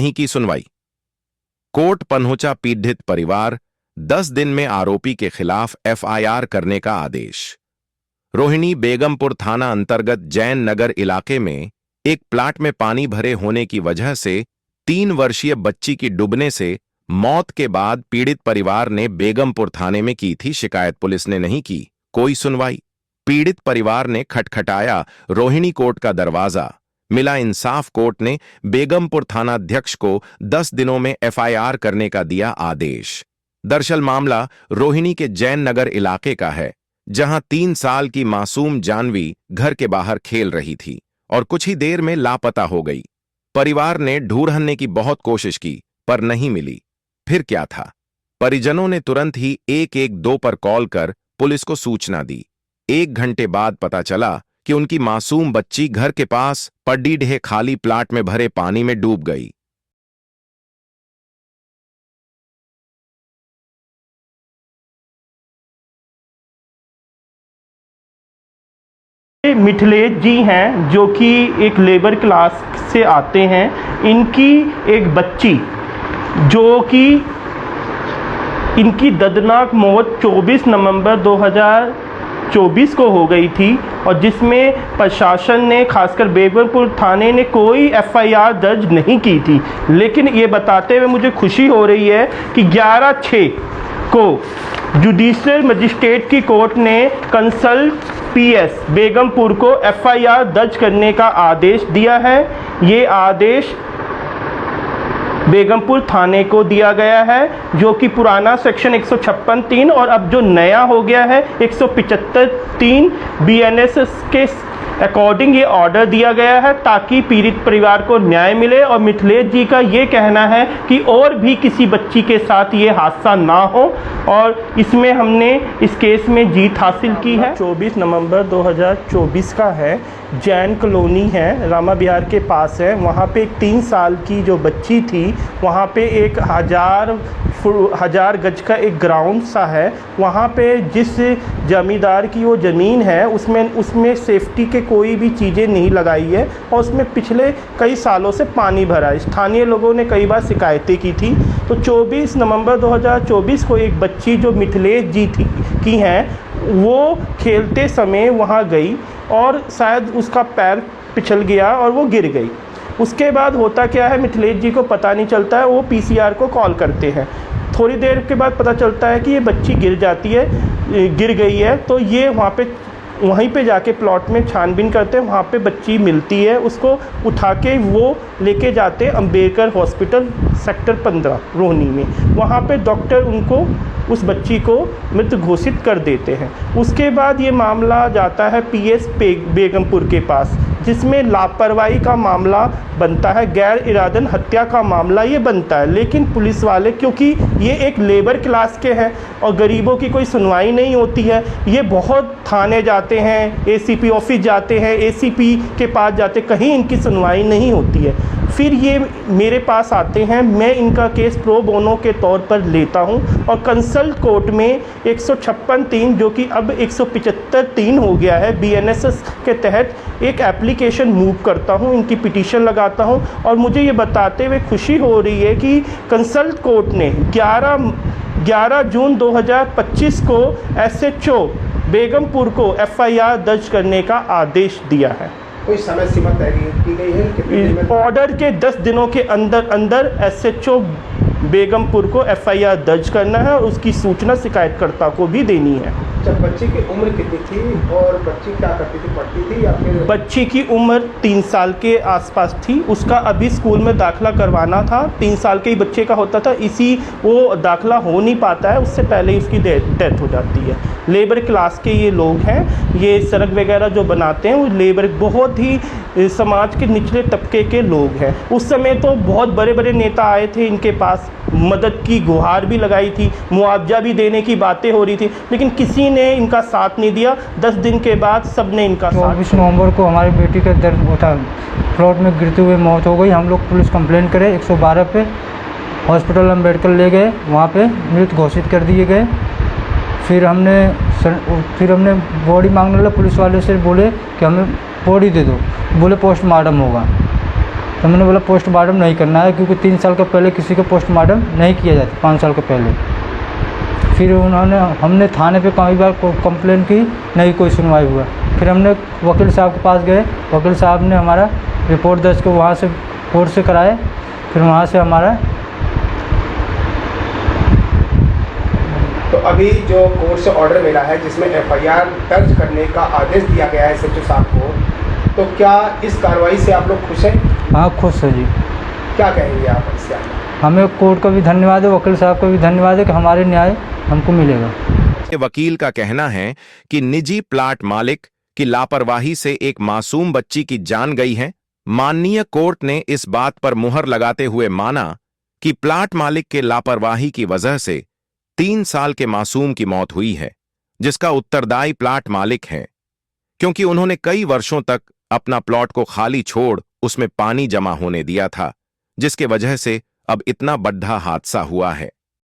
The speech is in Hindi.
नहीं की सुनवाई। कोर्ट पहुंचा पीड़ित परिवार, 10 दिन में आरोपी के खिलाफ एफआईआर करने का आदेश। रोहिणी बेगमपुर थाना अंतर्गत जैन नगर इलाके में एक प्लाट में पानी भरे होने की वजह से 3 वर्षीय बच्ची की डूबने से मौत के बाद पीड़ित परिवार ने बेगमपुर थाने में की थी शिकायत। पुलिस ने नहीं की कोई सुनवाई। पीड़ित परिवार ने खटखटाया रोहिणी कोर्ट का दरवाजा। मिला इंसाफ कोर्ट ने बेगमपुर थानाध्यक्ष को 10 दिनों में एफआईआर करने का दिया आदेश। दरअसल मामला रोहिणी के जैन नगर इलाके का है, जहां 3 साल की मासूम जानवी घर के बाहर खेल रही थी और कुछ ही देर में लापता हो गई। परिवार ने ढूंढने की बहुत कोशिश की पर नहीं मिली। फिर क्या था? परिजनों ने तुरंत ही 112 पर कॉल कर पुलिस को सूचना दी। 1 घंटे बाद पता चला कि उनकी मासूम बच्ची घर के पास पड्डी ढे खाली प्लाट में भरे पानी में डूब गई। मिथिलेश जी हैं जो कि एक लेबर क्लास से आते हैं। इनकी एक बच्ची जो कि इनकी दर्दनाक मौत 24 नवंबर 2024 को हो गई थी और जिसमें प्रशासन ने खासकर बेगमपुर थाने ने कोई एफआईआर दर्ज नहीं की थी। लेकिन ये बताते हुए मुझे खुशी हो रही है कि 11/6 को जुडिशियल मजिस्ट्रेट की कोर्ट ने कंसल्ट पीएस बेगमपुर को एफआईआर दर्ज करने का आदेश दिया है। ये आदेश बेगमपुर थाने को दिया गया है, जो कि पुराना सेक्शन 156(3) और अब जो नया हो गया है 175(3) बीएनएस के अकॉर्डिंग ये ऑर्डर दिया गया है ताकि पीड़ित परिवार को न्याय मिले। और मिथिलेश जी का ये कहना है कि और भी किसी बच्ची के साथ ये हादसा ना हो और इसमें हमने इस केस में जीत हासिल की है। 24 नवंबर 2024 का है। जैन कॉलोनी है, रामा विहार के पास है। वहाँ पे एक 3 साल की जो बच्ची थी, वहाँ पे एक हजार गज का एक ग्राउंड सा है। वहाँ पे जिस जमींदार की वो ज़मीन है उसमें सेफ्टी के कोई भी चीज़ें नहीं लगाई है और उसमें पिछले कई सालों से पानी भरा है। स्थानीय लोगों ने कई बार शिकायतें की थी। तो 24 नवंबर 2024 को एक बच्ची जो मिथिलेश जी की हैं, वो खेलते समय वहाँ गई और शायद उसका पैर पिछल गया और वो गिर गई। उसके बाद होता क्या है, मिथिलेश जी को पता नहीं चलता है। वो पीसीआर को कॉल करते हैं। थोड़ी देर के बाद पता चलता है कि ये बच्ची गिर गई है। तो ये वहीं पे जाके प्लॉट में छानबीन करते हैं। वहाँ पे बच्ची मिलती है, उसको उठा के वो लेके जाते हैं अम्बेडकर हॉस्पिटल सेक्टर 15 रोहिणी में। वहाँ पे डॉक्टर उनको उस बच्ची को मृत घोषित कर देते हैं। उसके बाद ये मामला जाता है पीएस बेगमपुर के पास, जिसमें लापरवाही का मामला बनता है, गैर इरादन हत्या का मामला ये बनता है। लेकिन पुलिस वाले, क्योंकि ये एक लेबर क्लास के हैं और गरीबों की कोई सुनवाई नहीं होती है, ये बहुत थाने जाते हैं, एसीपी ऑफिस जाते हैं, एसीपी के पास जाते, कहीं इनकी सुनवाई नहीं होती है। फिर ये मेरे पास आते हैं, मैं इनका केस प्रो बोनो के तौर पर लेता हूं और कंसल्ट कोर्ट में 156(3) जो कि अब 175(3) हो गया है बीएनएस के तहत एक एप्लीकेशन मूव करता हूं, इनकी पिटीशन लगाता हूं। और मुझे ये बताते हुए खुशी हो रही है कि कंसल्ट कोर्ट ने 11 जून 2025 को एसएचओ बेगमपुर को एफआईआर दर्ज करने का आदेश दिया है। कोई समय सीमा तय की गई है? कितने दिन में? ऑर्डर के 10 दिनों के अंदर एसएचओ बेगमपुर को एफआईआर दर्ज करना है और उसकी सूचना शिकायतकर्ता को भी देनी है। जब बच्ची की उम्र कितनी थी और बच्ची क्या करती थी, पढ़ती थी या फिर? बच्ची की उम्र 3 साल के आसपास थी। उसका अभी स्कूल में दाखिला करवाना था। 3 साल के ही बच्चे का होता था, वो दाखिला हो नहीं पाता है, उससे पहले ही उसकी डेथ हो जाती है। लेबर क्लास के ये लोग हैं, ये सड़क वगैरह जो बनाते हैं वो लेबर, बहुत ही समाज के निचले तबके के लोग हैं। उस समय तो बहुत बड़े बड़े नेता आए थे इनके पास, मदद की गुहार भी लगाई थी, मुआवजा भी देने की बातें हो रही थी, लेकिन किसी ने इनका साथ नहीं दिया। 10 दिन के बाद सब ने इनका 24 नवंबर को हमारी बेटी का दर्द होता, प्लॉट में गिरते हुए मौत हो गई। हम लोग पुलिस कंप्लेन करे 112 पे, हॉस्पिटल अम्बेडकर ले गए, वहाँ पे मृत घोषित कर दिए गए। फिर हमने बॉडी मांगने लगे, पुलिस वाले से बोले कि हमें बॉडी दे दो, बोले पोस्टमार्टम होगा। तो मैंने बोला पोस्टमार्टम नहीं करना है, क्योंकि 3 साल के पहले किसी का पोस्टमार्टम नहीं किया जाता, 5 साल के पहले। फिर हमने थाने पे कई बार कंप्लेन की, नहीं कोई सुनवाई हुआ। फिर हमने वकील साहब के पास गए, वकील साहब ने हमारा रिपोर्ट दर्ज को वहाँ से कोर्ट से कराए। फिर वहाँ से हमारा तो अभी जो कोर्ट से ऑर्डर मिला है जिसमें एफआईआर दर्ज करने का आदेश दिया गया है एसएचओ साहब को, तो क्या इस कार्रवाई से आप लोग खुश हैं? हाँ खुश है जी। क्या कहेंगे आप इससे आगे? हमें कोर्ट का भी धन्यवाद है, वकील साहब का भी धन्यवाद है कि हमारे न्याय हमको मिलेगा। वकील का कहना है कि निजी प्लाट मालिक की लापरवाही से एक मासूम बच्ची की जान गई है। माननीय कोर्ट ने इस बात पर मुहर लगाते हुए माना कि प्लाट मालिक के लापरवाही की वजह से 3 साल के मासूम की मौत हुई है, जिसका उत्तरदायी प्लाट मालिक है, क्योंकि उन्होंने कई वर्षों तक अपना प्लॉट को खाली छोड़ उसमें पानी जमा होने दिया था, जिसके वजह से अब इतना बड़ा हादसा हुआ है।